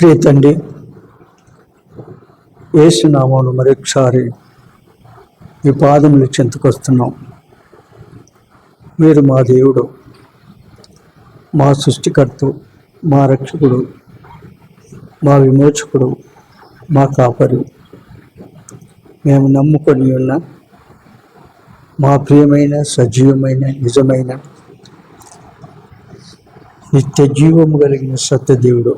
ప్రియ తండ్రి, యేసు నామములో మరొకసారి ఈ పాదములు చెంతకొస్తున్నాం. మీరు మా దేవుడు, మా సృష్టికర్త, మా రక్షకుడు, మా విమోచకుడు, మా కాపరి. మేము నమ్ముకొని ఉన్న మా ప్రియమైన సజీవమైన నిజమైన నిత్య జీవము కలిగిన సత్యదేవుడు,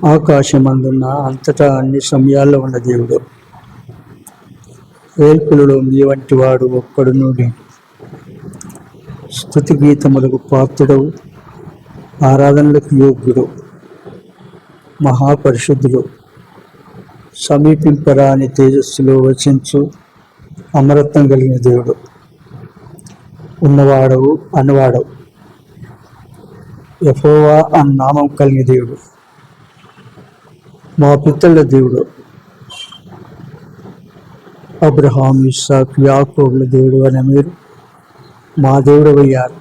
ఆకాశమందున్న అంతటా అన్ని సమయాల్లో ఉన్న దేవుడు, వేల్పులలో మీ వంటి వాడు ఒక్కడు నుండి స్తుతి గీతములకు పాత్రుడవు, ఆరాధనలకు యోగ్యుడు, మహాపరిశుద్ధుడు, సమీపింపరాని తేజస్సులో వచించు అమరత్వం కలిగిన దేవుడు, ఉన్నవాడవు అన్నవాడవు, యెహోవా అన్న నామం కలిగిన దేవుడు, మా పితరుల దేవుడు, అబ్రహాం, ఇస్సాకు, యాకోబుల దేవుడు అని మీరు మా దేవుడు అయ్యారు.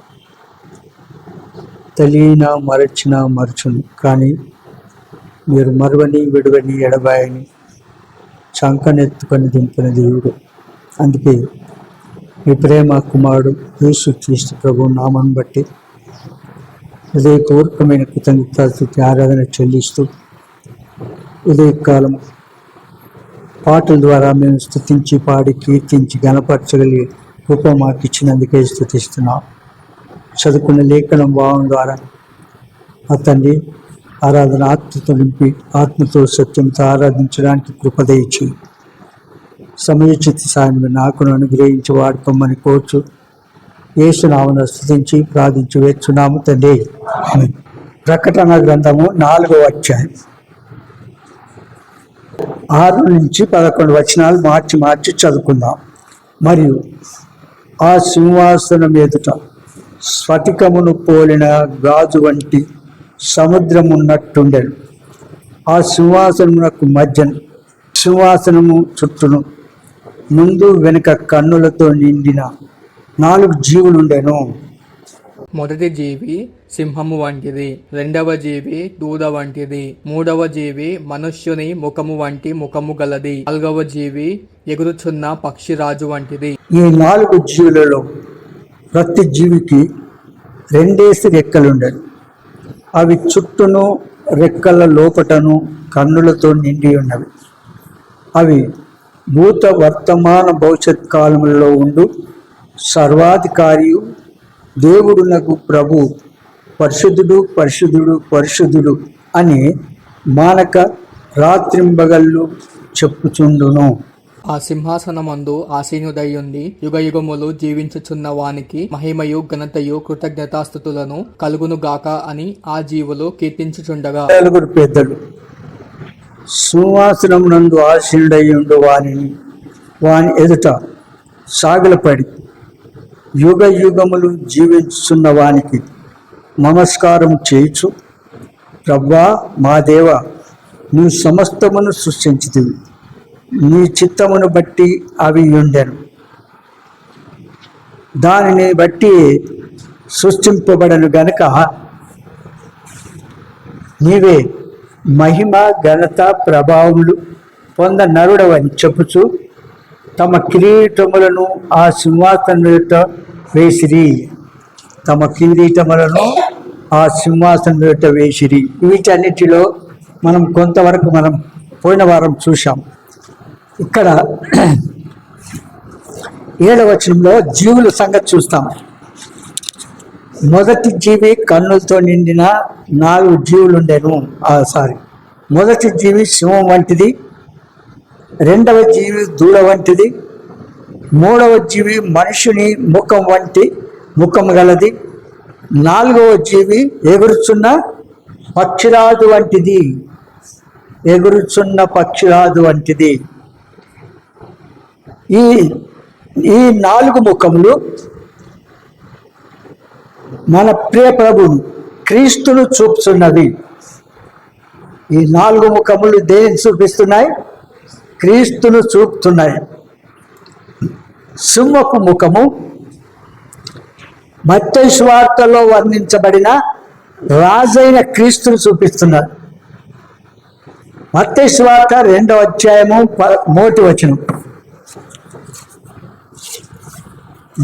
తెలియనా మరచును, కానీ మీరు మరువని విడువని ఎడబాయని చంకనెత్తుకొని దింపిన దేవుడు. అందుకే మీ ప్రేమ కుమారుడు యేసుక్రీస్తు ప్రభు నామం బట్టి హృదయపూర్వకమైన కృతజ్ఞతాస్తుతి ఆరాధన చెల్లిస్తూ ఉదయకాలం పాటల ద్వారా మేము స్తుతించి పాడి కీర్తించి గణపరచగలిగే కృప మాకు ఇచ్చినందుకే స్తుతిస్తున్నాం. చదువుకున్న లేఖనం భావం ద్వారా అతన్ని ఆరాధన ఆత్మతో నింపి ఆత్మతో సత్యంతో ఆరాధించడానికి కృపద ఇచ్చి సమయోచిత సాయం నాకును అనుగ్రహించి వాడుకోమని కోర్చు యేసు నామమున స్తుతించి ప్రార్థించి వేచున్నాము తండ్రి. ప్రకటన గ్రంథము 4వ అధ్యాయం 6 నుంచి 11 వచనాలు మార్చి చదువుకుందాం. మరియు ఆ సింహాసనం ఎదుట స్ఫటికమును పోలిన గాజు వంటి సముద్రం ఉన్నట్టుండెను. ఆ సింహాసనమునకు మధ్యన సింహాసనము చుట్టూను ముందు వెనుక కన్నులతో నిండిన 4 జీవులుండెను. మొదటి జీవి సింహము వంటిది, రెండవ జీవి దూడ వంటిది, మూడవ జీవి మనుష్యుని ముఖము వంటి ముఖము గలది, నాలుగవ జీవి ఎగురుచున్న పక్షిరాజు వంటిది. ఈ 4 జీవులలో ప్రతి జీవికి 2 రెక్కలుండెను. అవి చుట్టూను రెక్కల లోపటను కన్నులతో నిండి ఉన్నవి. అవి భూత వర్తమాన భవిష్యత్ కాలములలో ఉండు సర్వాధికారియు దేవుడునకు ప్రభు పరిశుద్ధుడు పరిశుద్ధుడు పరిశుద్ధుడు అని మానక రాత్రింబగళ్ళు చెప్పుచుండును. ఆ సింహాసనమందు ఆసీనుడయ్యుండి యుగయుగములు జీవించుచున్న వానికి మహిమయు ఘనతయు కృతజ్ఞతాస్తుతులను కలుగును గాక అని ఆ జీవులు కీర్తించుచుండగా 4 పెద్దలు సింహాసనమునందు ఆసీనుడయ్యుండు వాని ఎదుట సాగిలపడి యుగ యుగములు జీవించుచున్న వానికి నమస్కారం చేయుచు, ప్రభువా మా దేవ, నీవు సమస్తమును సృష్టించితివి, నీ చిత్తమును బట్టి అవి ఉండెను, దానిని బట్టి సృష్టింపబడను గనుక నీవే మహిమ ఘనత ప్రభావములు పొంద నరుడవని చెప్పుచు తమ కిరీటములను ఆ సింహాసనం ఎదుట వేసిరి. తమ కిరీటములను ఆ సింహాసనం ఎదుట వేసిరి. వీటన్నిటిలో మనం కొంతవరకు పోయిన వారం చూసాం. ఇక్కడ 7వ వచనంలో జీవుల సంగతి చూస్తాం. మొదటి జీవి కన్నులతో నిండిన 4 జీవులుండెను. మొదటి జీవి సింహం వంటిది, రెండవ జీవి దూడ వంటిది, మూడవ జీవి మనుషుని ముఖం వంటి ముఖం గలది, 4వ జీవి ఎగురుచున్న పక్షిరాజు వంటిది. ఈ 4 ముఖములు మన ప్రియ ప్రభువు క్రీస్తును చూపుతున్నవి. ఈ 4 ముఖములు దేనిని చూపిస్తున్నాయి? క్రీస్తును చూపుతున్నాయి. సింహపు ముఖము మత్తయి సువార్తలో వర్ణించబడిన రాజైన క్రీస్తును చూపిస్తున్నారు. మత్తయి సువార్త 2వ అధ్యాయము 1వ వచనం.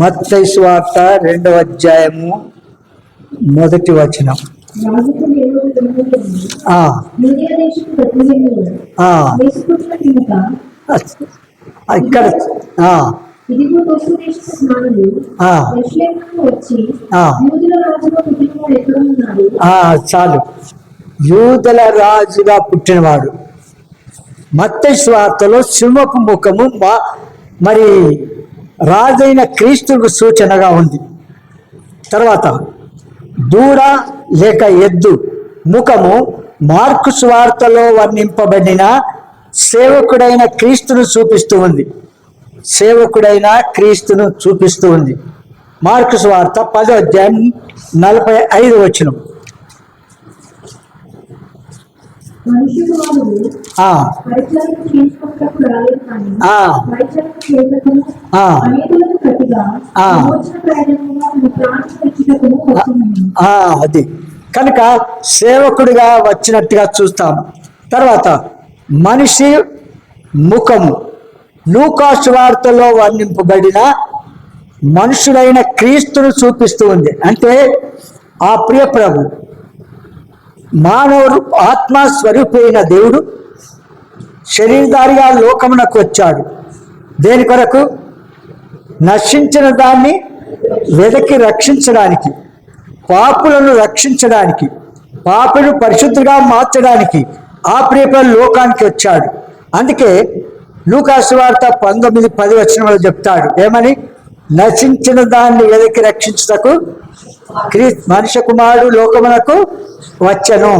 మత్తయి సువార్త 2వ అధ్యాయము 1వ వచనం. ఇక్కడ చాలు. యూదుల రాజుగా పుట్టినవాడు. మత్తయి సువార్తలో సింహపు ముఖము మరి రాజైన క్రీస్తుకు సూచనగా ఉంది. తర్వాత దూడ లేక ఎద్దు ముఖము మార్కు సువార్తలో వర్ణింపబడిన సేవకుడైన క్రీస్తును చూపిస్తూ ఉంది. సేవకుడైన క్రీస్తును చూపిస్తూ ఉంది. మార్కు సువార్త 10వ అధ్యాయం 45వ వచనం. అది కనుక సేవకుడిగా వచ్చినట్టుగా చూస్తాం. తర్వాత మనిషి ముఖము లూకా సువార్తలో వర్ణింపబడిన మనుషుడైన క్రీస్తును చూపిస్తూ ఉంది. అంటే ఆ ప్రియ ప్రభు మానవుడు ఆత్మ స్వరూపైన దేవుడు శరీరధారిగా లోకమునకు వచ్చాడు. దేని కొరకు? నశించిన దాన్ని వెదకి రక్షించడానికి, పాపులను రక్షించడానికి, పాపులను పరిశుద్ధుగా మార్చడానికి ఆ ప్రియ లోకానికి వచ్చాడు. అందుకే లూకా సువార్త 19:10 వచనంలో చెప్తాడు ఏమని? నశించిన దాన్ని వెదకి రక్షించుటకు మనుష్య కుమారుడు లోకమునకు వచ్చెను.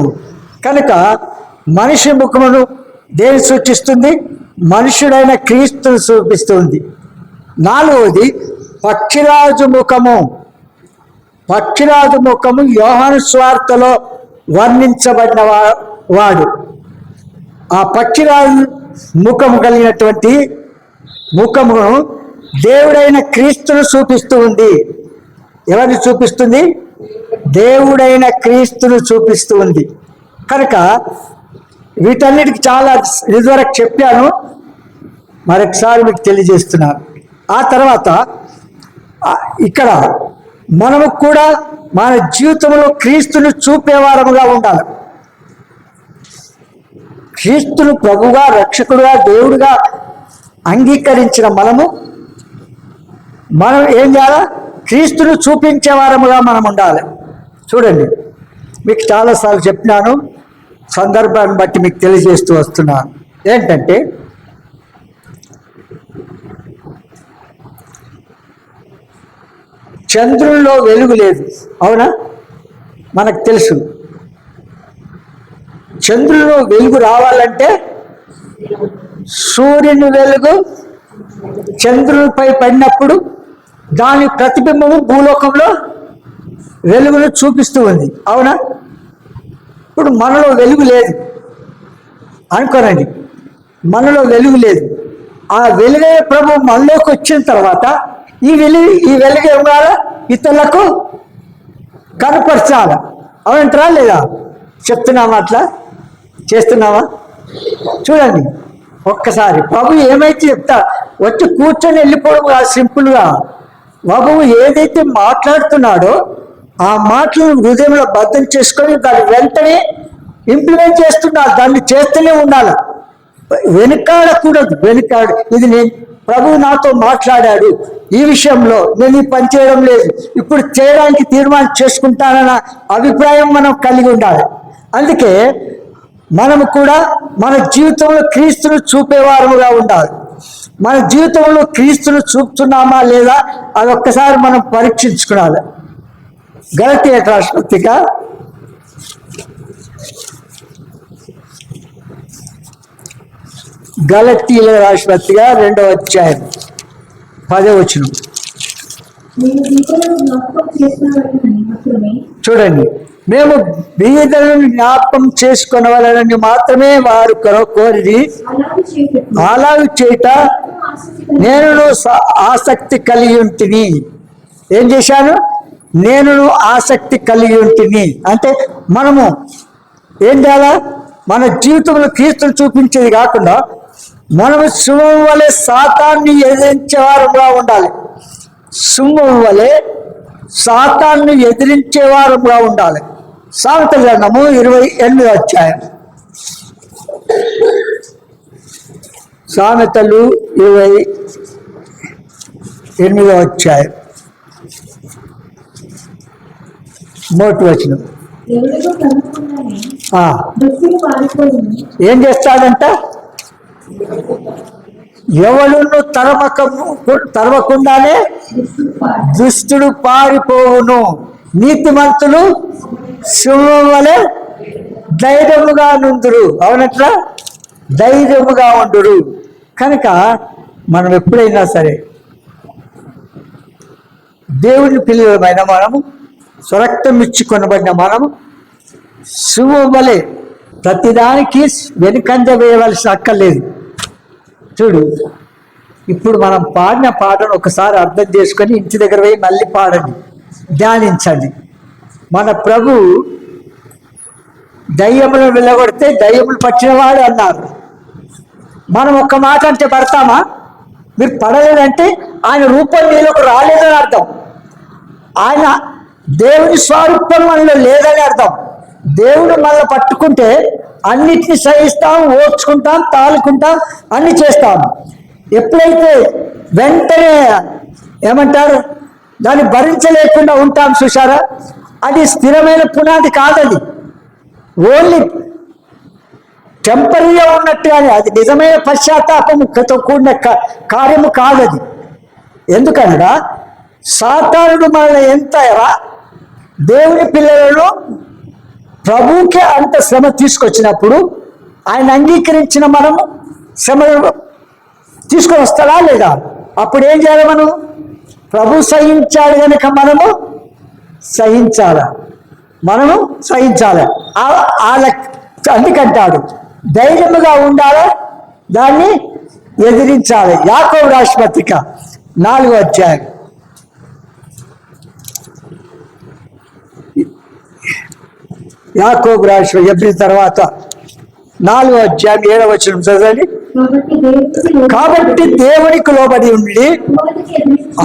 కనుక మనిషి ముఖమును దేని సూచిస్తుంది? మనుషుడైన క్రీస్తును చూపిస్తుంది. 4వది పక్షిరాజు ముఖము. పక్షిరాజు ముఖము యోహాను సువార్తలో వర్ణించబడిన వాడు. ఆ పక్షిరాజు ముఖము కలిగినటువంటి ముఖమును దేవుడైన క్రీస్తును చూపిస్తూ ఉంది. ఎవరిని చూపిస్తుంది? దేవుడైన క్రీస్తును చూపిస్తూ ఉంది. కనుక వీటన్నిటికి చాలా ఇదివరకు చెప్పాను, మరొకసారి మీకు తెలియజేస్తున్నాను. ఆ తర్వాత ఇక్కడ మనము కూడా మన జీవితంలో క్రీస్తును చూపేవారముగా ఉండాలి. క్రీస్తును ప్రభుగా, రక్షకుడుగా, దేవుడుగా అంగీకరించిన మనం ఏం చేయాలి? క్రీస్తును చూపించే వారముగా మనం ఉండాలి. చూడండి, మీకు చాలాసార్లు చెప్పినాను, సందర్భాన్ని బట్టి మీకు తెలియజేస్తూ వస్తున్నాను. ఏంటంటే చంద్రుల్లో వెలుగు లేదు, అవునా? మనకు తెలుసు. చంద్రుల్లో వెలుగు రావాలంటే సూర్యుని వెలుగు చంద్రునిపై పడినప్పుడు దాని ప్రతిబింబము భూలోకంలో వెలుగును చూపిస్తూ ఉంది, అవునా? ఇప్పుడు మనలో వెలుగు లేదు అనుకోనండి, మనలో వెలుగు లేదు. ఆ వెలుగే ప్రభు మనలోకి వచ్చిన తర్వాత ఈ వెలుగు ఇవ్వాలా, ఇతరులకు కనపరచాలా, అవునంటారా లేదా? చెప్తున్నామా? అట్లా చేస్తున్నావా? చూడండి ఒక్కసారి ప్రభు ఏమైతే చెప్తా వచ్చి కూర్చొని వెళ్ళిపోవడం సింపుల్గా. ప్రభువు ఏదైతే మాట్లాడుతున్నాడో ఆ మాటలను హృదయంలో బద్దం చేసుకొని దాన్ని వెంటనే ఇంప్లిమెంట్ చేస్తున్నారు. దాన్ని చేస్తూనే ఉండాలి, వెనుకాడకూడదు. ఇది నేను ప్రభువు నాతో మాట్లాడాడు, ఈ విషయంలో నేను ఈ పని చేయడం లేదు, ఇప్పుడు చేయడానికి తీర్మానం చేసుకుంటానన్న అభిప్రాయం మనం కలిగి ఉండాలి. అందుకే మనము కూడా మన జీవితంలో క్రీస్తును చూపేవారముగా ఉండాలి. మన జీవితంలో క్రీస్తును చూపుతున్నామా లేదా అది ఒక్కసారి మనం పరీక్షించుకోవాలి. గలతీయ రాష్ట్రపతిక గలతీయుల రాష్ట్రపతిగా 2వ అధ్యాయం 10వ వచనం. చూడండి, మేము బీదలను జ్ఞాపకం చేసుకునవలనని మాత్రమే వారు కోరిది, అలాగే చేయుట నేను ఆసక్తి కలిగి ఉంటుంది. ఏం చేశాను? నేను ఆసక్తి కలిగి ఉంటుంది. అంటే మనము ఏం చేయాలా? మన జీవితంలో క్రీస్తును చూపించేది కాకుండా మనం సింహం వలె సాతాన్ని ఎదిరించే వారంగా ఉండాలి. సింహం వలె సాతాన్ని ఎదిరించే వారంగా ఉండాలి. సామెతల గ్రంథము 28వ అధ్యాయం. సామెతలు 28వ అధ్యాయం 3వ వచనం. ఏం చేస్తాడంట? ఎవడును తరవకుండానే దుష్టుడు పారిపోవును. నీతిమంతులు సింహం వలె ధైర్యముగా నుందురు. అవునట్లా ధైర్యముగా ఉండురు. కనుక మనం ఎప్పుడైనా సరే దేవుని పిల్లలమైన మనము, స్వరక్తం ఇచ్చి కొనబడిన మనము సింహం వలె ప్రతిదానికి వెనుకంజ వేయవలసిన అక్కర్లేదు. చూడు, ఇప్పుడు మనం పాడిన పాటను ఒకసారి అర్థం చేసుకొని ఇంటి దగ్గర పోయి మళ్ళీ పాడండి, ధ్యానించండి. మన ప్రభు దయ్యములను వెళ్ళగొడితే దయ్యములు పట్టినవాడు అన్నారు. మనం ఒక్క మాట అంటే పడతామా? మీరు పడలేదంటే ఆయన రూపం నీలోకి రాలేదని అర్థం. ఆయన దేవుని స్వరూపం మనలో లేదని అర్థం. దేవుడు మనల్ని పట్టుకుంటే అన్నిటిని సహిస్తాం, ఓర్చుకుంటాం, తాలుకుంటాం, అన్ని చేస్తాం. ఎప్పుడైతే వెంటనే ఏమంటారు, దాన్ని భరించలేకుండా ఉంటాం చూసారా, అది స్థిరమైన పునాది కాదది. ఓన్లీ టెంపరీగా ఉన్నట్టుగానే, అది నిజమైన పశ్చాత్తాపముతో కూడిన కార్యము కాదది. ఎందుకనగా సాతానుడు మనల్ని ఎంత దేవుని పిల్లలను ప్రభువుకే అంత శ్రమ తీసుకొచ్చినప్పుడు ఆయన అంగీకరించిన మనము శ్రమ తీసుకొని వస్తాడా లేదా? అప్పుడు ఏం చేయాలి? మనం ప్రభు సహించాడు కనుక మనము సహించాలి. అందుకంటాడు ధైర్యముగా ఉండాలి, దాన్ని ఎదిరించాలి. యాకోబు రాసిన పత్రిక 4వ అధ్యాయం. యాకోబు రాసిన ఏప్రిల్ తర్వాత 4వ అధ్యాయం 7వ వచనం చదవండి. కాబట్టి దేవునికి లోబడి ఉండి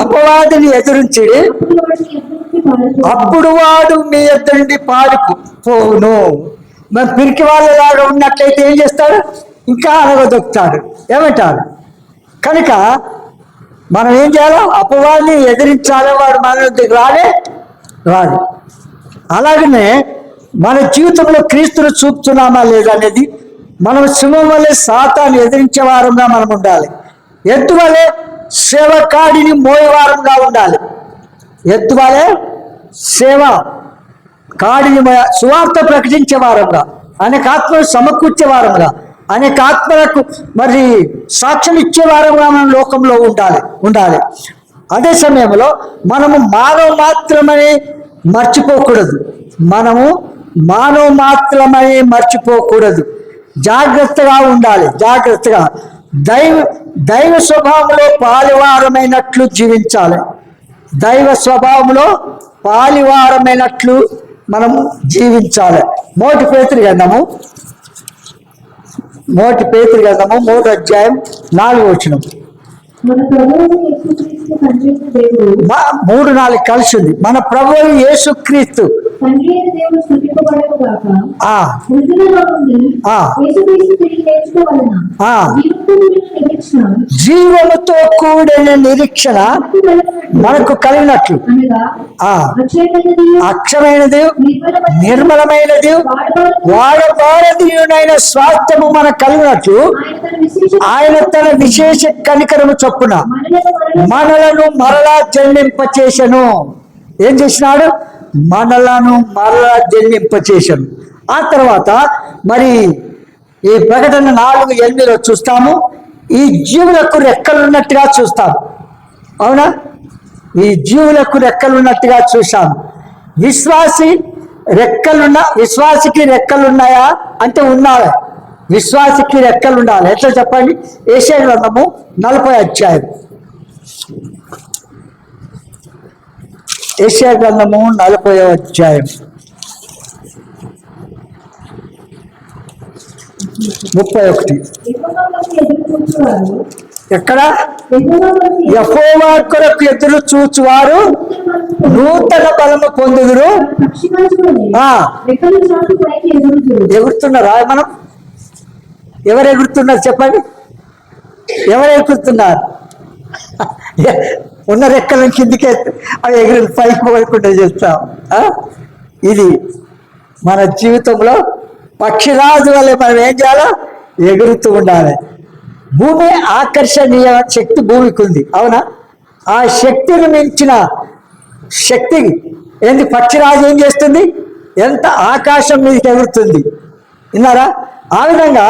అపవాదిని ఎదురించి అప్పుడు వాడు మీ ఎదురు నుండి పారిపోవును. మరి పిరికి వాళ్ళలాగా ఉన్నట్లయితే ఏం చేస్తాడు? ఇంకా అనగదొక్కుతాడు. ఏమంటారు? కనుక మనం ఏం చేయాలో? అపవాదిని ఎదిరించాలి. వాడు మన దగ్గర రాడు. అలాగనే మన జీవితంలో క్రీస్తును చూపుతున్నామా లేదా అనేది మనం సింహం వలె సాతాన్ని ఎదిరించే వారంగా మనం ఉండాలి. ఎద్దు వలె సేవ కాడిని మోయేవారంగా ఉండాలి. ఎద్దు వలె సేవ కాడిని సువార్త ప్రకటించే వారంగా, అనేక ఆత్మలు సమకూర్చే వారంగా, అనేక ఆత్మలకు మరి సాక్ష్యం ఇచ్చే వారంగా మనం లోకంలో ఉండాలి. అదే సమయంలో మనము మానవ మాత్రమని మర్చిపోకూడదు. జాగ్రత్తగా ఉండాలి. దైవ స్వభావంలో పాలివారమైనట్లు జీవించాలి. దైవ స్వభావంలో పాలివారమైనట్లు మనం జీవించాలి. మొదటి పేతురు గ్రంథము 3వ అధ్యాయం 4వ వచనం. 3-4 కలిసి ఉంది. మన ప్రభువు యేసుక్రీస్తు జీవముతో కూడిన నిరీక్షణ మనకు కలిగినట్లు అక్షమైనది, నిర్మలమైనది, వాడబారదీయునైన స్వాస్థ్యము మనకు కలిగినట్లు ఆయన తన విశేష కనికరము చొప్పున మనలను మరలా జన్మింపచేసెను. ఏం చేసినాడు? మనలను మరలా జన్మింపచేసెను. ఆ తర్వాత మరి ఈ ప్రకటన 4:8 చూస్తాము. ఈ జీవులకు రెక్కలున్నట్టుగా చూస్తాము. అవునా? ఈ జీవులకు రెక్కలున్నట్టుగా చూసాము. విశ్వాసికి రెక్కలున్నాయా అంటే ఉన్నాయి. విశ్వాసికి రెక్కలు ఉండాలి. ఎట్లా చెప్పండి? యెషయా గ్రంథము 40వ అధ్యాయం. యెషయా గ్రంథము 40వ అధ్యాయం 31. యెహోవాకు ఎదురుచూచువారు ఎక్కడ? యెహోవాకు యెహోవా కొరకు ఎదురు చూచువారు నూతన బలము పొందుదురు. పక్షిరాజువలె ఆ, రెక్కలు చాటు పైకి ఎగురుదురు. ఎగురుతున్నారా మనం? ఎవరు ఎగురుతున్నారు చెప్పండి? ఎవరు ఎగురుతున్నారు? ఉన్న రెక్కలను కిందికే అవి ఎగిరి పైకి పోయకుండా చేస్తాం. ఇది మన జీవితంలో పక్షిరాజు వల్ల మనం ఏం చేయాలో ఎగురుతూ ఉండాలి. భూమి ఆకర్షణీయ శక్తి భూమికి ఉంది, అవునా? ఆ శక్తిని మించిన శక్తి ఏంది? పక్షిరాజు ఏం చేస్తుంది? ఎంత ఆకాశం మీదకి ఎగురుతుంది, విన్నారా? ఆ విధంగా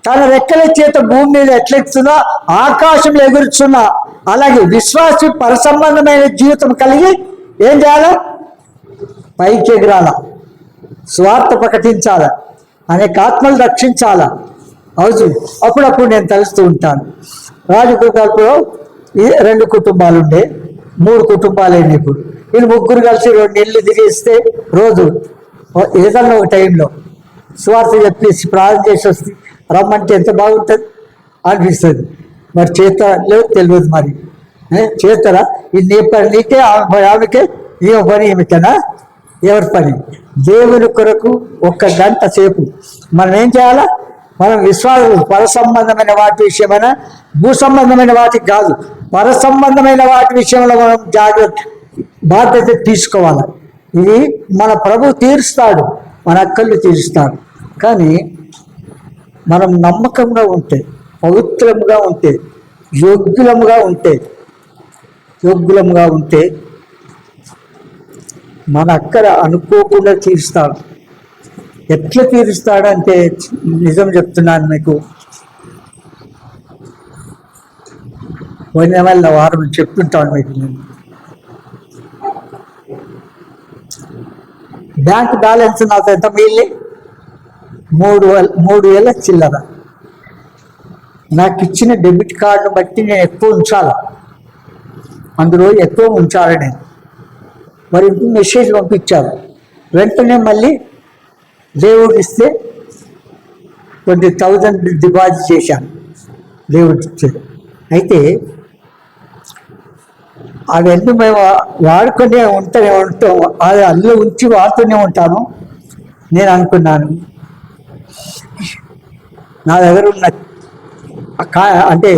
తన రెక్కల చేత భూమి మీద ఎట్లెక్కుతుందో ఆకాశంలో ఎగురుతున్నా, అలాగే విశ్వాసి పరసంబంధమైన జీవితం కలిగి ఏం చేయాలి? పైకి ఎగరాల, స్వార్థ ప్రకటించాల, అనేక ఆత్మలు రక్షించాల. అవును, అప్పుడప్పుడు నేను తలుస్తూ ఉంటాను. రాజకీయాల్లో 2 కుటుంబాలు ఉండే, 3 కుటుంబాలైంది. ఇప్పుడు వీళ్ళు ముగ్గురు కలిసి 2 నెలలు తిరిగిస్తే రోజు ఏదన్నా ఒక టైంలో స్వార్థ చెప్పేసి ప్రార్థన చేసి వస్తే రమ్మంటే ఎంత బాగుంటుంది అనిపిస్తుంది. మరి చేస్తారో తెలియదు. మరి చేస్తారా? ఇది నీ పని నీకే, ఆమెకే, ఈమె పని ఈమెకేనా? ఎవరి పని? దేవుని కొరకు 1 గంట సేపు మనం ఏం చేయాలా? మనం విశ్వాసం పర సంబంధమైన వాటి విషయమైనా భూ సంబంధమైన వాటికి కాదు, పర సంబంధమైన వాటి విషయంలో మనం బాధ్యత తీసుకోవాలి. ఇది మన ప్రభు తీరుస్తాడు, మన అక్కలు తీరుస్తాడు. కానీ మనం నమ్మకంగా ఉంటే, పవిత్రంగా ఉంటే, యోగ్యులముగా ఉంటే మన అక్కర అనుకోకుండా తీరుస్తాడు. ఎట్లా తీరుస్తాడంటే నిజం చెప్తున్నాను మీకు. పోయిన వాళ్ళ వారం చెప్తుంటాను మీకు. నేను బ్యాంక్ బ్యాలెన్స్ నాకు ఎంత మిగిలి 3,000 చిల్లర. నాకు ఇచ్చిన డెబిట్ కార్డును బట్టి నేను ఎక్కువ ఉంచాలి, అందులో ఎక్కువ ఉంచాలి నేను. మరి మెసేజ్ పంపించారు, వెంటనే మళ్ళీ దేవుడు ఇస్తే 20,000 డిపాజిట్ చేశాను. దేవుడు ఇచ్చాడు. అయితే అవన్నీ మేము వాడుకునే ఉంటాం, అది అందులో ఉంచి వాడుతూనే ఉంటాను. నేను అనుకున్నాను, నా దగ్గర ఉన్న అంటే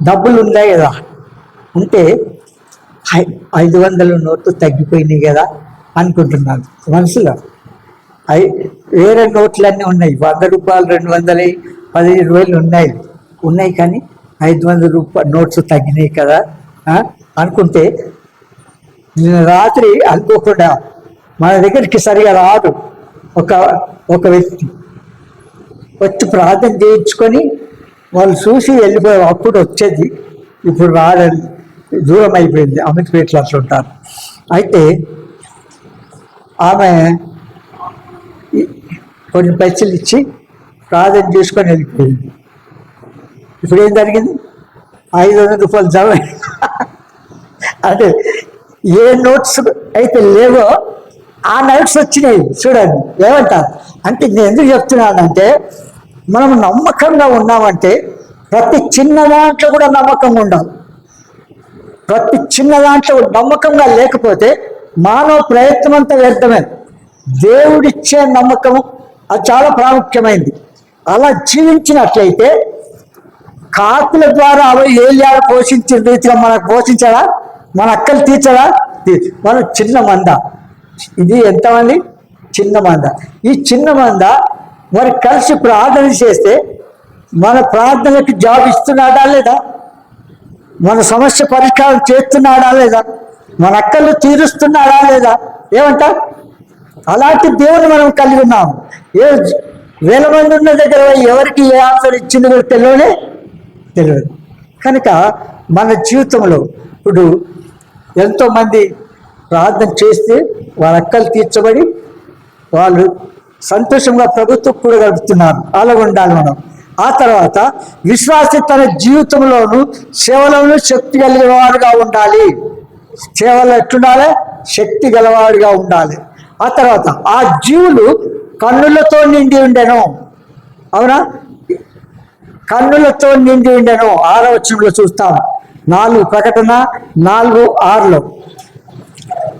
డబ్బులు ఉన్నాయి కదా, ఉంటే 500 నోట్లు తగ్గిపోయినాయి కదా అనుకుంటున్నాను మనసులో. వేరే నోట్లన్నీ ఉన్నాయి, 100 రూపాయలు, 200, 15,000 ఉన్నాయి. కానీ 500 రూపాయల నోట్స్ తగ్గినాయి కదా అనుకుంటే, నేను రాత్రి అనుకోకుండా మన దగ్గరికి సరిగా రాదు ఒక వ్యక్తి వచ్చి ప్రార్థన చేయించుకొని వాళ్ళు చూసి వెళ్ళిపోయారు. అప్పుడు వచ్చేది, ఇప్పుడు రాదని దూరం అయిపోయింది. అమితపేటలో అట్లా ఉంటారు. అయితే ఆమె కొన్ని పైసలు ఇచ్చి ప్రార్థన చేసుకొని వెళ్ళిపోయింది. ఇప్పుడు ఏం జరిగింది? 500 రూపాయలు జమ. అంటే ఏ నోట్స్ అయితే లేవో ఆ నోట్స్ వచ్చినాయి. చూడండి ఏమంటారు అంటే, నేను ఎందుకు చెప్తున్నానంటే, మనం నమ్మకంగా ఉన్నామంటే ప్రతి చిన్న దాంట్లో కూడా నమ్మకంగా ఉండాలి. ప్రతి చిన్న దాంట్లో నమ్మకంగా లేకపోతే మానవ ప్రయత్నం అంతా వ్యర్థమే. దేవుడిచ్చే నమ్మకము అది చాలా ప్రాముఖ్యమైనది. అలా జీవించినట్లయితే కాకుల ద్వారా ఏలియాలు పోషించిన రీతిగా మనకు పోషించాడా? మన అక్కలు తీర్చడా? మనం చిన్న మంద. ఇది ఎంతమంది? చిన్న మంద. ఈ చిన్న మంద మరి కలిసి ప్రార్థన చేస్తే మన ప్రార్థనకి జాబ్ ఇస్తున్నాడా లేదా? మన సమస్య పరిష్కారం చేస్తున్నాడా లేదా? మన అక్కలు తీరుస్తున్నాడా లేదా? ఏమంటా? అలాంటి దేవుని మనం కలిగి ఉన్నాము. 1,000 మంది ఉన్న దగ్గర ఎవరికి ఏ ఆన్సర్ ఇచ్చింది కూడా తెలియదు. కనుక మన జీవితంలో ఇప్పుడు ఎంతోమంది ప్రార్థన చేస్తే వాళ్ళ అక్కలు తీర్చబడి వాళ్ళు సంతోషంగా ప్రభుత్వం కూడా గడుపుతున్నారు. అలాగ ఉండాలి మనం. ఆ తర్వాత విశ్వాసి తన జీవితంలోనూ సేవలోనూ శక్తి కలిగినవాడుగా ఉండాలి. సేవలు ఎట్లుండాలి? శక్తి గలవాడిగా ఉండాలి. ఆ తర్వాత ఆ జీవులు కన్నులతో నిండి ఉండెను. అవునా? కన్నులతో నిండి ఉండెను 6వ వచనంలో చూస్తాం. 4 ప్రకటన 4:6లో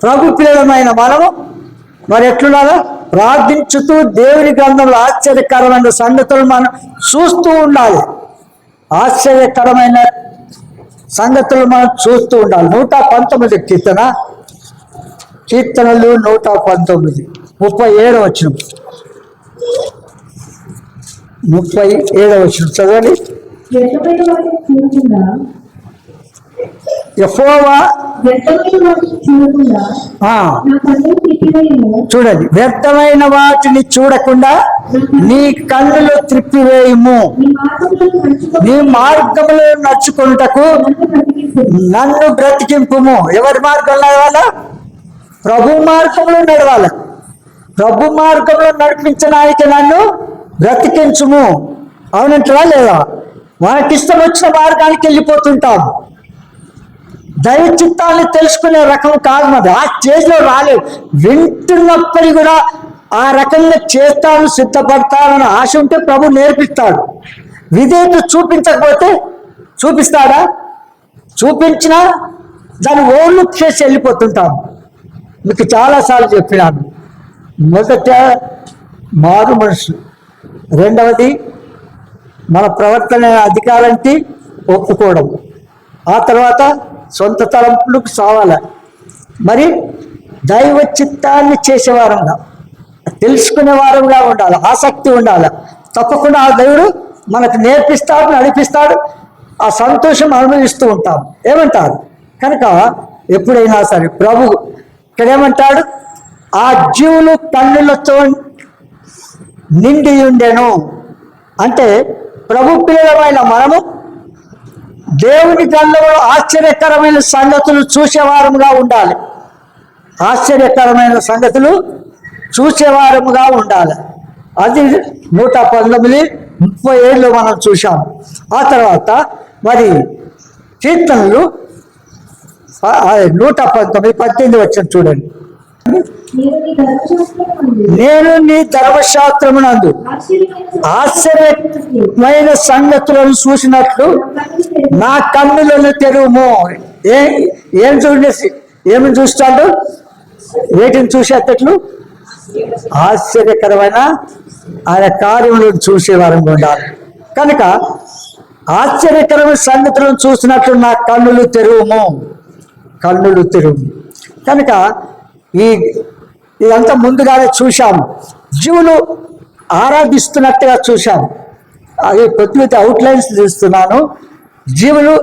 ప్రభు పిల్లలమైన మనము మరి ఎట్లున్నారా? ప్రార్థించుతూ దేవుని గ్రంథంలో ఆశ్చర్యకరమైన సంగతులు మనం చూస్తూ ఉండాలి. ఆశ్చర్యకరమైన సంగతులు మనం చూస్తూ ఉండాలి. 119 కీర్తనలు 119 37వ వచనం. 37వ వచనం చదవండి. వ్యర్థమైన వాటిని చూడకుండా యెహోవా వ్యర్థమైన వాటిని చూడకుండా ఆ, నా కన్నులు తిప్పివేయుము. చూడండి, వ్యర్థమైన వాటిని చూడకుండా నీ కన్నులు త్రిప్పివేయుము. నీ మార్గములను నడుచుకో నీ మార్గములో నడుచుకుంటకు నన్ను బ్రతికింపుము. ఎవరి మార్గంలో నడవాలా? ప్రభు మార్గంలో నడవాలి. ప్రభు మార్గంలో నడిపించడానికి నన్ను బ్రతికించుము. అవునంటారా లేదా? మనకిష్టం వచ్చిన మార్గానికి వెళ్ళిపోతుంటాం. దైవ చిత్తాన్ని తెలుసుకునే రకం కాదు మరి. ఆ స్టేజ్లో రాలేదు. వింటున్నప్పటికీ కూడా ఆ రకంగా చేస్తాను, సిద్ధపడతానని ఆశ ఉంటే ప్రభు నేర్పిస్తాడు. విధేయత చూపించకపోతే చూపిస్తాడా? చూపించినా దాన్ని ఓళ్ళు చేసి వెళ్ళిపోతుంటాం. మీకు చాలాసార్లు చెప్పినాను. మొదట మారు మనసు, రెండవది మన ప్రవర్తన అధికారానికి ఒప్పుకోవడం, ఆ తర్వాత సొంత తలంపులకు సావాల, మరి దైవ చిత్తాన్ని చేసేవారంగా తెలుసుకునే వారంగా ఉండాలి. ఆసక్తి ఉండాలి. తప్పకుండా ఆ దేవుడు మనకు నేర్పిస్తాడు, నడిపిస్తాడు. ఆ సంతోషం అనుభవిస్తూ ఉంటాం. ఏమంటారు? కనుక ఎప్పుడైనా సరే ప్రభు ఇక్కడ ఏమంటాడు? ఆ జీవులు కన్నులతో నిండి ఉండెను. అంటే ప్రభు పిల్లలమైన మనము దేవుని గ్రంథంలో ఆశ్చర్యకరమైన సంగతులు చూసేవారముగా ఉండాలి. ఆశ్చర్యకరమైన సంగతులు చూసేవారముగా ఉండాలి. అది 119:37 మనం చూసాం. ఆ తర్వాత మరి కీర్తనలు 119:18 వచ్చిన చూడండి. నేను నీ ధర్మశాస్త్రమునందు నేను నీ ధర్మశాస్త్రమునందు ఆశ్చర్యమైన సంగతులను చూసినట్లు నా కన్నులను తెరువుము. ఏమి చూస్తాడు? వేటిని చూసేటట్లు? ఆశ్చర్యకరమైన ఆయన కార్యములను చూసేవారంగా ఉండాలి. కనుక ఆశ్చర్యకరమైన సంగతులను చూసినట్లు నా కన్నులు తెరువుము. కన్నులు తెరువు. కనుక ఇదంతా ముందుగానే చూశాము. జీవులు ఆరాధిస్తున్నట్టుగా చూశాము. అది కొద్దిగా అవుట్లైన్స్ తీస్తున్నాను. జీవులు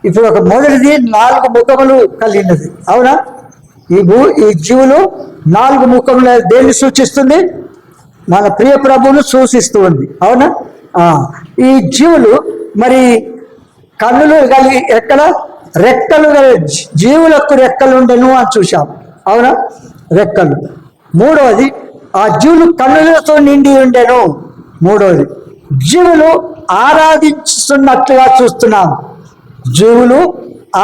ఇప్పుడు ఒక మొదటిది 4 ముఖములు కలిగినది. అవునా? ఈ జీవులు 4 ముఖములు దేన్ని సూచిస్తుంది? మన ప్రియ ప్రభువును సూచిస్తూ ఉంది. అవునా? ఈ జీవులు మరి కన్నులు కలిగి ఎక్కడ రెక్కలు జీవులకు రెక్కలు ఉండను అని చూశాం. అవునా? రెక్కలు. మూడవది ఆ జీవులు కన్నులతో నిండి ఉండెను. మూడవది జీవులు ఆరాధించుతున్నట్లుగా చూస్తున్నాం. జీవులు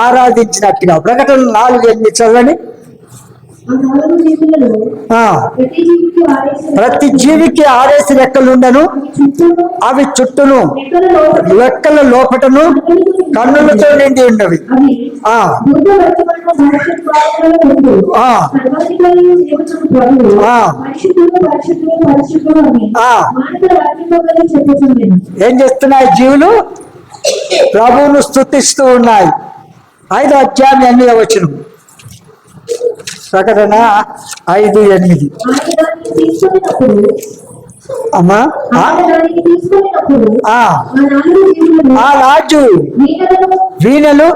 ఆరాధించినట్టుగా. ప్రకటన 4:8 చదవండి. ప్రతి జీవికి 6 రెక్కలు ఉండను. అవి చుట్టూను రెక్కల లోపటను కన్నులతో నిండి ఉన్నవి. ఏం చేస్తున్నాయి? జీవులు ప్రభువును స్తుతిస్తూ ఉన్నాయి. 5వ అధ్యాయం 8వ వచనం. ప్రకటన 5:8. అమ్మా ఆ రాజు వీణలు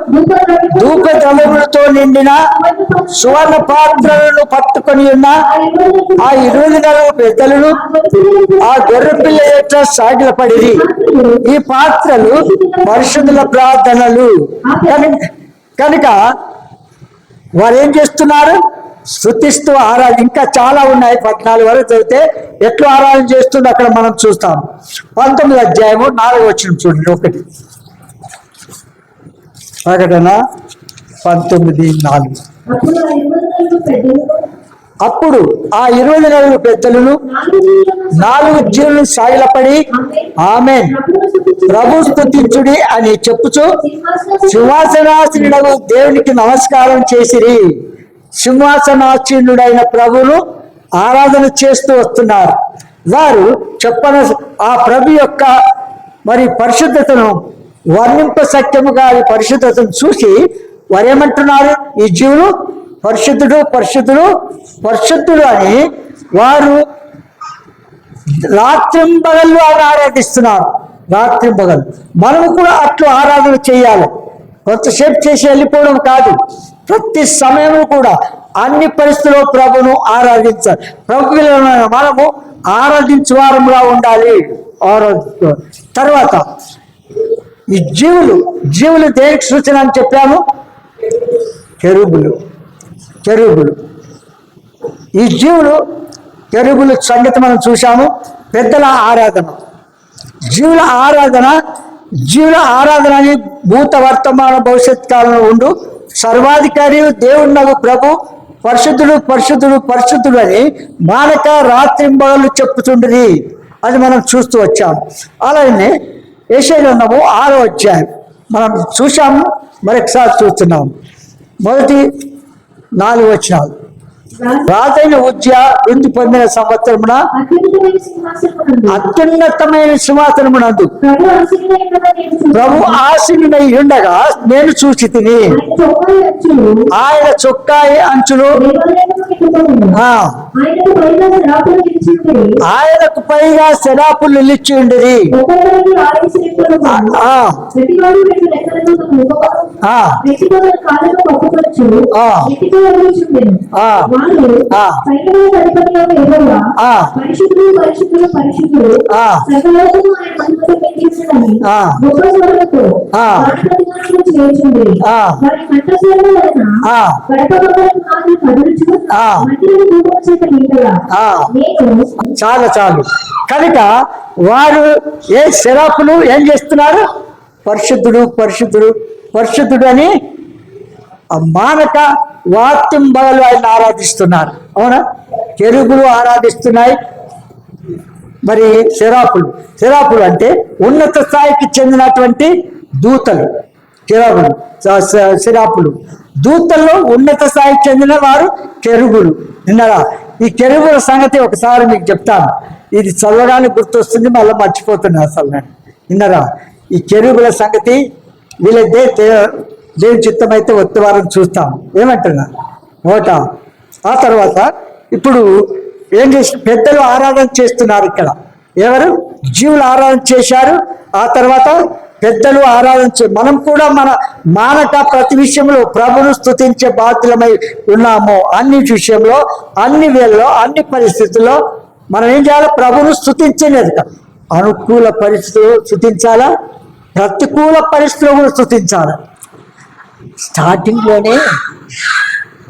ధూపద్రవ్యములతో నిండిన సువర్ణ పాత్రలను పట్టుకొని ఉన్న ఆ 20 పెద్దలను ఆ గొర్రె పిల్ల యొక్క సాగిలపడిరి. ఈ పాత్రలు పరిశుద్ధుల ప్రార్థనలు. కనుక వారు ఏం చేస్తున్నారు? స్తుతిస్తూ ఇంకా చాలా ఉన్నాయి. 14 వరకు చదివితే ఎట్లా ఆరాధన చేస్తుందో అక్కడ మనం చూస్తాం. 19వ అధ్యాయము 4వ వచనం చూడండి. 1 ప్రకటన 19:4. అప్పుడు ఆ 24 పెద్దలను 4 జీవులను సాగిలపడి ఆమెన్ ప్రభు స్తుతించుడి అని చెప్పుచు సింహాసనాసీనుడగు దేవునికి నమస్కారం చేసిరి. సింహాసనాసీనుడైన ప్రభువును ఆరాధన చేస్తూ వస్తున్నారు. వారు ఆ ప్రభు యొక్క మరి పరిశుద్ధతను వర్ణింప సత్యముగా పరిశుద్ధతను చూసి వారు ఏమంటున్నారు? ఈ జీవులు పరిశుద్ధుడు పరిశుద్ధుడు పరిశుద్ధుడు అని వారు రాత్రింబగళ్ళు ఆయన ఆరాధిస్తున్నారు. రాత్రింబగళ్ళు మనము కూడా అట్లు ఆరాధన చేయాలి. కొంతసేపు చేసి వెళ్ళిపోవడం కాదు, ప్రతి సమయము కూడా అన్ని పరిస్థితుల్లో ప్రభును ఆరాధించాలి. ప్రభు మనము ఆరాధించే వారంగా ఉండాలి. తర్వాత ఈ జీవులు దేనికి సూచన అని చెప్పాము? కెరూబులు. ఈ కెరూబులు సంగతి మనం చూసాము. పెద్దల ఆరాధన, జీవుల ఆరాధన అని భూత వర్తమాన భవిష్యత్ కాలంలో ఉండు సర్వాధికారి దేవుడు ప్రభు పరిశుద్ధుడు పరిశుద్ధుడు పరిశుద్ధుడు అని మానక రాత్రింబగళ్ళు చెప్పుతుండేది. అది మనం చూస్తూ వచ్చాము. అలాగే యెషయా 6వ అధ్యాయం మనం చూసాము, మరొకసారి చూస్తున్నాము. మొదటి 4 వచనాలు. రాజైన ఉజ్జియా వృద్ధి పొందిన సంవత్సరమున అత్యున్నతమైన సింహాసనమునందు ప్రభు ఆసీనుడై ఉండగా నేను చూచి తిని ఆయన చొక్కాయి అంచులు ఆయనకు పైగా శరాపులు నిలిచి ఉండేది. చాలా చాలు. కనుక వారు శరాపులు ఏం చేస్తున్నారు? పరిశుద్ధుడు పరిశుద్ధుడు పరిశుద్ధుడు అని మానక వాత్యంబగలు ఆయన ఆరాధిస్తున్నారు. అవునా? కెరూబులు ఆరాధిస్తున్నాయి. మరి శరాపులు అంటే ఉన్నత స్థాయికి చెందినటువంటి దూతలు. శరాపులు దూతల్లో ఉన్నత స్థాయికి చెందిన వారు కెరూబులు. విన్నారా? ఈ కెరూబుల సంగతి ఒకసారి మీకు చెప్తాను. ఇది చదవడానికి గుర్తొస్తుంది, మళ్ళీ మర్చిపోతున్నా అసలు నేను. విన్నారా? ఈ కెరూబుల సంగతి వీళ్ళదే దేవుని చిత్తం అయితే వచ్చే వారం చూస్తాం. ఏమంటున్నా ఓట. ఆ తర్వాత ఇప్పుడు ఏం చేసి పెద్దలు ఆరాధన చేస్తున్నారు. ఇక్కడ ఎవరు? జీవులు ఆరాధన చేశారు. ఆ తర్వాత పెద్దలు ఆరాధన మనం కూడా మన మానక ప్రతి విషయంలో ప్రభును స్తుతించే బాధ్యులమై ఉన్నాము. అన్ని విషయంలో, అన్ని వేళలో, అన్ని పరిస్థితుల్లో మనం ఏం చేయాలి? ప్రభును స్తుతించలేదు. అనుకూల పరిస్థితులు స్తుతించాలా, ప్రతికూల పరిస్థితులు కూడా స్తుతించాలి. స్టార్టింగ్లోనే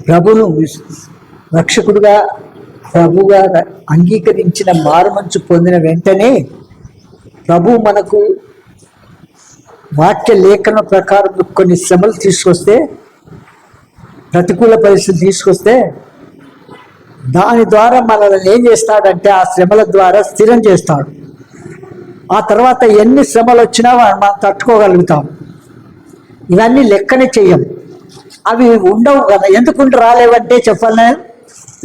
ప్రభును రక్షకుడుగా ప్రభుగా అంగీకరించిన మారుమంచు పొందిన వెంటనే ప్రభు మనకు వాక్య లేఖన ప్రకారం కొన్ని శ్రమలు తీసుకొస్తే, ప్రతికూల పరిస్థితులు తీసుకొస్తే దాని ద్వారా మనల్ని ఏం చేస్తాడంటే ఆ శ్రమల ద్వారా స్థిరం చేస్తాడు. ఆ తర్వాత ఎన్ని శ్రమలు వచ్చినా మనం తట్టుకోగలుగుతాం. ఇవన్నీ లెక్కనే చెయ్యం, అవి ఉండవు కదా. ఎందుకు రాలేవంటే చెప్పాలి నేను,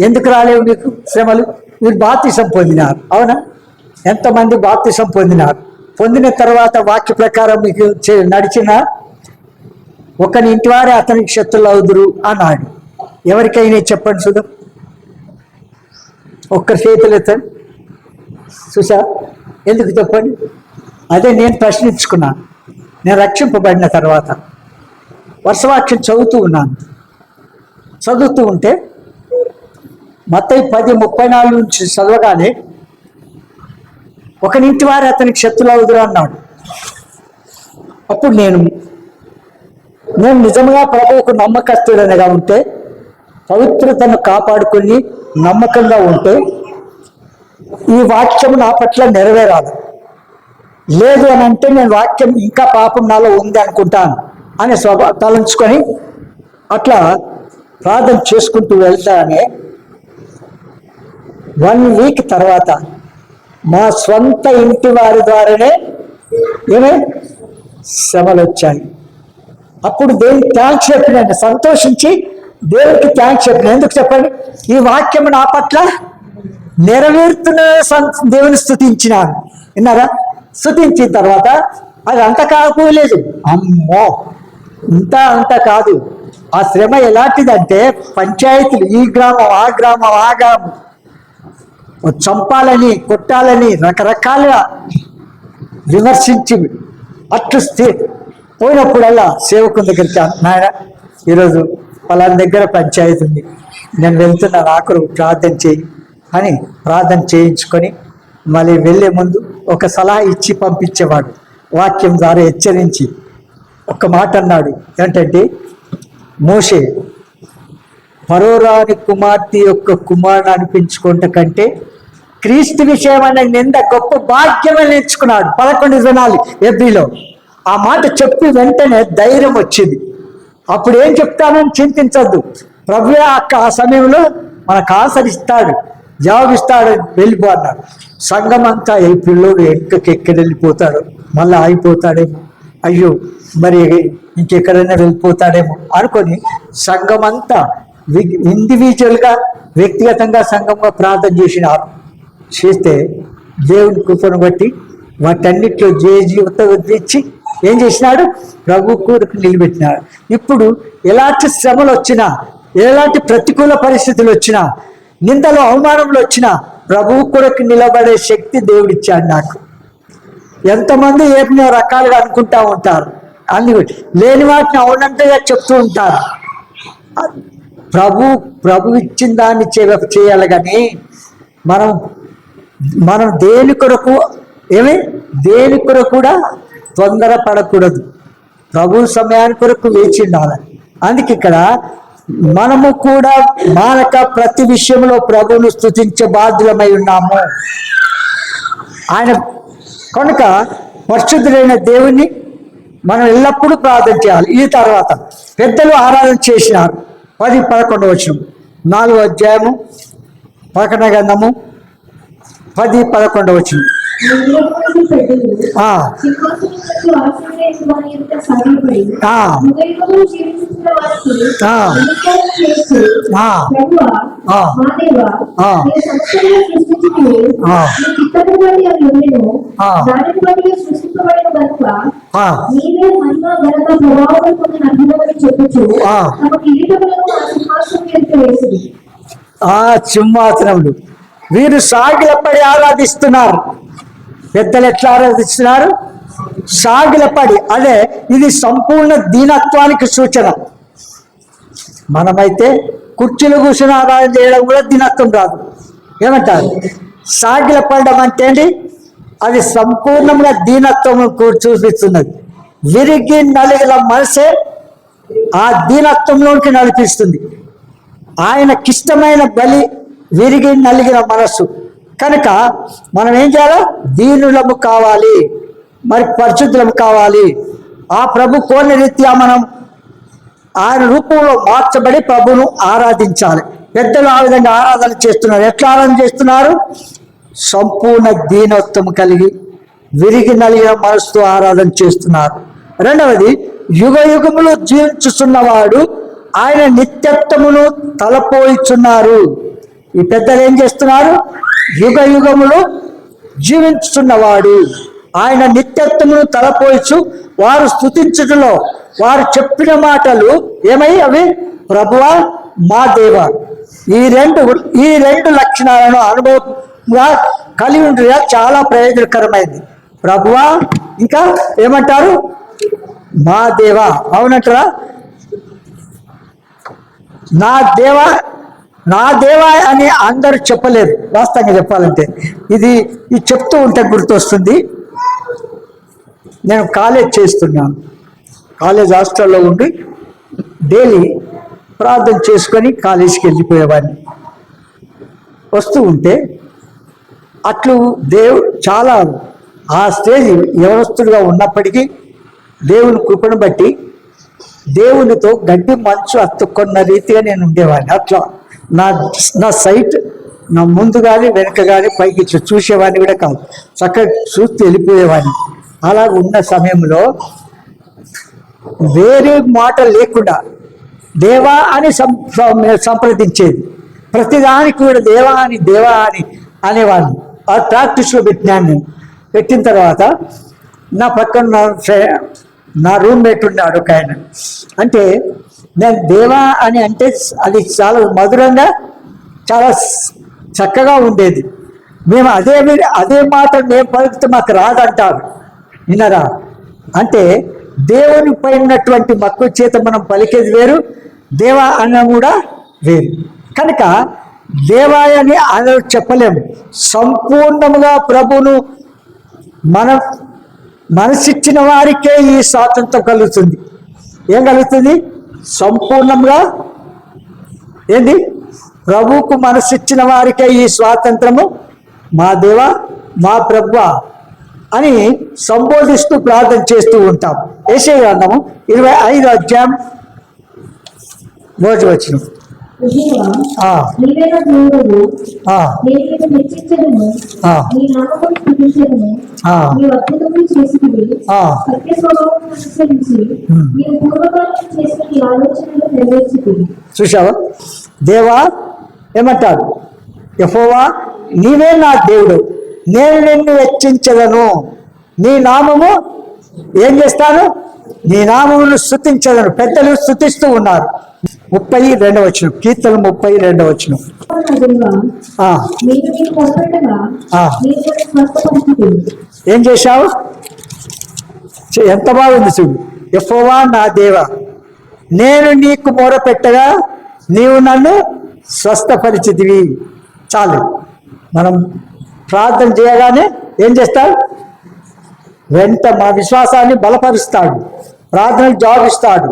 ఎందుకు రాలేవు మీకు శ్రమలు? మీరు బాప్తిసం పొందినారు. అవునా? ఎంతమంది బాప్తిసం పొందినారు? పొందిన తర్వాత వాక్య ప్రకారం మీకు నడిచిన ఒకని ఇంటి వారే అతనికి శత్రులు అవుదురు అన్నాడు. ఎవరికైనా చెప్పండి చూద్దాం. ఒక్కరి చేతులు ఎత్తండి చూసా. ఎందుకు చెప్పండి? అదే నేను ప్రశ్నించుకున్నాను. నేను రక్షింపబడిన తర్వాత వర్షవాక్యం చదువుతూ ఉంటే మత్తయి 10:34 నుంచి చదవగానే ఒకనింటి వారు అతనికి శత్రులు అవుదురు అన్నాడు. అప్పుడు నేను నిజంగా ప్రభువుకు నమ్మకస్తుడనిగా ఉంటే, పవిత్రతను కాపాడుకొని నమ్మకంగా ఉంటే ఈ వాక్యం నా పట్ల నెరవేరాలి. లేదు అని అంటే నేను వాక్యం ఇంకా పాపం నాలో ఉంది అనుకుంటాను అని తలంచుకొని అట్లా ప్రార్థన చేసుకుంటూ వెళ్తానే 1 వీక్ తర్వాత మా స్వంత ఇంటి వారి ద్వారానే ఏమే శ్రమలు వచ్చాయి. అప్పుడు దేవునికి థ్యాంక్స్ చెప్పినండి, సంతోషించి దేవునికి థ్యాంక్స్ చెప్పిన. ఎందుకు చెప్పండి? ఈ వాక్యం నా పట్ల నెరవేరుతున్న దేవుని స్తుతించినాను. విన్నారా? స్తుతించిన తర్వాత అది అంత కాకపోలేదు, అమ్మో అంత కాదు. ఆ శ్రమ ఎలాంటిదంటే పంచాయతీలు, ఈ గ్రామం ఆ గ్రామం చంపాలని కొట్టాలని రకరకాలుగా విమర్శించి అట్లు పోయినప్పుడల్లా సేవకుని దగ్గరికి, నాయన ఈరోజు పలానా దగ్గర పంచాయతీ ఉంది, నేను వెళ్తున్నాను, ఆఖరు ప్రార్థన చేయి అని ప్రార్థన చేయించుకొని మళ్ళీ వెళ్ళే ముందు ఒక సలహా ఇచ్చి పంపించేవాడు. వాక్యం ద్వారా హెచ్చరించి ఒక మాట అన్నాడు, ఏంటంటే మోషే ఫరోరాని కుమార్తె యొక్క కుమారుని అనిపించుకుంట కంటే క్రీస్తు విషయమైన నింద గొప్ప భాగ్యమని నేర్చుకున్నాడు. 11 ఎబ్రిలో ఆ మాట చెప్పి వెంటనే ధైర్యం వచ్చింది. అప్పుడు ఏం చెప్తానని చింతించద్దు, ప్రభువే ఆ సమయంలో మనకు ఆసరిస్తాడు, జవాబిస్తాడు, వెళ్ళిపో అన్నాడు. సంఘం అంతా ఈ పిల్లోడు ఎక్కడికి వెళ్ళిపోతాడు, మళ్ళీ ఆగిపోతాడేమో, అయ్యో మరి ఇంకెక్కడైనా వెళ్ళిపోతాడేమో అనుకొని సంఘం అంతా ఇండివిజువల్గా వ్యక్తిగతంగా సంఘంగా ప్రార్థన చేస్తే దేవుని కృపను బట్టి వాటన్నిటిలో జీవితం ఇచ్చి ఏం చేసినాడు? ప్రభు కొరకు నిలబెట్టినాడు. ఇప్పుడు ఎలాంటి శ్రమలు వచ్చినా, ఎలాంటి ప్రతికూల పరిస్థితులు వచ్చినా, నిందలు అవమానంలో వచ్చినా ప్రభు కొరకు నిలబడే శక్తి దేవుడిచ్చాడు నాకు. ఎంతమంది ఏమైనా రకాలుగా అనుకుంటా ఉంటారు, అన్ని లేని వాటిని అవునంతగా చెప్తూ ఉంటారు. ప్రభు ఇచ్చిన దాన్ని చేయాలి కానీ మనం దేని కొరకు దేని కొరకు కూడా తొందర పడకూడదు. ప్రభు సమయానికి కొరకు వేచి ఉండాలి. అందుకే ఇక్కడ మనము కూడా మానక ప్రతి విషయంలో ప్రభువును స్తుతించే బాధ్యులమై ఉన్నాము. ఆయన కనుక పరిశుద్ధుడైన దేవుణ్ణి మనం ఎల్లప్పుడూ ప్రార్థన చేయాలి. ఈ తర్వాత పెద్దలు ఆరాధన చేసినారు. 10-11 వచనం, 4వ అధ్యాయము ప్రకటన గ్రంథము 10-11 వచనం. సింహాసనములు వీరు సాగిలపడి ఆరాధిస్తున్నారు. పెద్దలు ఎట్లా ఆరాధిస్తున్నారు? సాగిలపడి. అదే ఇది సంపూర్ణ దీనత్వానికి సూచన. మనమైతే కుర్చీలు కూర్చొని ఆరాధన చేయడం కూడా దీనత్వం రాదు. ఏమంటారు? సాగిలపడడం అంటే ఏంటి? అది సంపూర్ణంగా దీనత్వం చూపిస్తున్నది. విరిగి నలిగిన మనసే ఆ దీనత్వంలోకి నడిపిస్తుంది. ఆయనకిష్టమైన బలి విరిగి నలిగిన మనస్సు. కనుక మనం ఏం చేయాలి? దీనులము కావాలి, మరి పరిశుద్ధులము కావాలి. ఆ ప్రభు కోరిన రీత్యా మనం ఆయన రూపంలో మార్చబడి ప్రభువును ఆరాధించాలి. పెద్దలు ఆ విధంగా ఆరాధన చేస్తున్నారు. ఎట్లా ఆరాధన చేస్తున్నారు? సంపూర్ణ దీనత్వం కలిగి విరిగి నలిగిన మనసుతో ఆరాధన చేస్తున్నారు. రెండవది, యుగ యుగములు జీవించుతున్నవాడు ఆయన నిత్యత్వమును తలపోయిచున్నారు. ఈ పెద్దలు ఏం చేస్తున్నారు? యుగ యుగములు జీవించుతున్నవాడు ఆయన నిత్యత్వమును తలపోయిచు వారు స్తుతించుటలో వారు చెప్పిన మాటలు అవి ప్రభువా మా దేవా. ఈ రెండు లక్షణాలను అనుభవంగా కలిగి ఉండగా చాలా ప్రయోజనకరమైంది. ప్రభువా, ఇంకా ఏమంటారు? మా దేవా. అవునంటారా? నా దేవా అని అందరూ చెప్పలేరు. వాస్తవంగా చెప్పాలంటే ఇది చెప్తూ ఉంటే గుర్తొస్తుంది. నేను కాలేజ్ చేస్తున్నాను. కాలేజ్ హాస్టల్లో ఉండి డైలీ ప్రార్థన చేసుకొని కాలేజీకి వెళ్ళిపోయేవాడిని. వస్తూ ఉంటే అట్లు దేవుడు చాలా ఆ స్టేజ్ యవనస్తుడిగా ఉన్నప్పటికీ దేవుని కృపను బట్టి దేవునితో గడ్డి మంచు అత్తుకున్న రీతిగా నేను ఉండేవాడిని. అట్లా నా సైట్ నా ముందు కానీ వెనక కానీ పైకి చూసేవాడిని కూడా కాదు, చక్కగా చూస్తూ వెళ్ళిపోయేవాడిని. అలా ఉన్న సమయంలో వేరే మాట లేకుండా దేవా అని సంప్రదించేది. ప్రతిదానికి కూడా దేవా అని అనేవాడిని. ఆ ప్రాక్టీస్లో పెట్టినాను నేను. పెట్టిన తర్వాత నా పక్కన నా రూమ్మేట్ ఉన్నాడు ఒక ఆయన. అంటే నేను దేవా అని అంటే అది చాలా మధురంగా చాలా చక్కగా ఉండేది. మేము అదే మాట మేము పలికితే మాకు రాదంటారు. వినరా? అంటే దేవుని పైనటువంటి మక్కువ చేత మనం పలికేది వేరు, దేవా అన్న కూడా వేరు. కనుక దేవాయని అని చెప్పలేము. సంపూర్ణముగా ప్రభువును మనసిచ్చిన వారికే ఈ స్వాతంత్రం కలుగుతుంది. ఏం కలుగుతుంది? సంపూర్ణంగా ఏంది? ప్రభువుకు మనసిచ్చిన వారికే ఈ స్వాతంత్రము, మా దేవ మా ప్రభువా అని సంబోధిస్తూ ప్రార్థన చేస్తూ ఉంటాం. యెషయా గ్రంథము 25వ అధ్యాయం రోజు వచ్చిన యెహోవా, నీవే నా దేవుడవు. ఆ. నేను నిన్ను హెచ్చించెదను. ఆ. నీ నామమును స్తుతించెదను. ఆ. నీవు అద్భుతములు చేసితివి. ఆ. సత్య స్వభావమును అనుసరించి నీవు పూర్వకాలం చేసిన నీ ఆలోచనలు నెరవేర్చితివి. చూసావా? దేవా ఏమంటాడు? యెహోవా నీవే నా దేవుడు, నేను నిన్ను హెచ్చించదను, నీ నామము ఏం చేస్తాను? నీ నామమును స్తుతించదను. పెద్దలు స్తుతిస్తూ ఉన్నారు. 32వ వచనం, కీర్తన 32వ వచనం. నా దేవా, ఆ, నేను నీకు మొరపెట్టగా ఆ. నీవు నన్ను స్వస్థపరిచితివి. ఏం చేశావు? ఎంత బాగుంది చూడు. యెహోవా నా దేవా, నేను నీకు మొరపెట్టగా నీవు నన్ను స్వస్థపరిచితివి. చాలు. మనం ప్రార్థన చేయగానే ఏం చేస్తాడు? మా విశ్వాసాన్ని బలపరుస్తాడు, ప్రార్థనకు జవాబు ఇస్తాడు,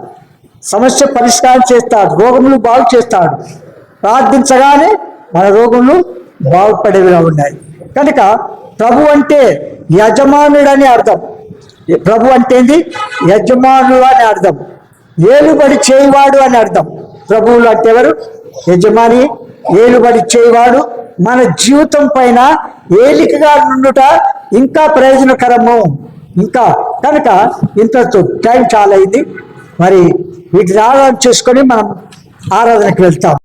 సమస్య పరిష్కారం చేస్తాడు, రోగములు బాగు చేస్తాడు. ప్రార్థించగానే మన రోగములు బాగుపడేవిగా ఉన్నాయి. కనుక ప్రభు అంటే యజమానుడని అర్థం. ప్రభు అంటే ఏంది? యజమానుడు అని అర్థం. ఏలుబడి చేయవాడు అని అర్థం. ప్రభువులు అంటే ఎవరు? యజమాని, ఏలుబడి చేయవాడు. మన జీవితం పైన ఏలికగా నుండుట ఇంకా ప్రయోజనకరము. ఇంకా కనుక ఇంతతో టైం చాలా అయింది. మరి వీటిని ఆరాధన చేసుకొని మనం ఆరాధనకు వెళ్తాం.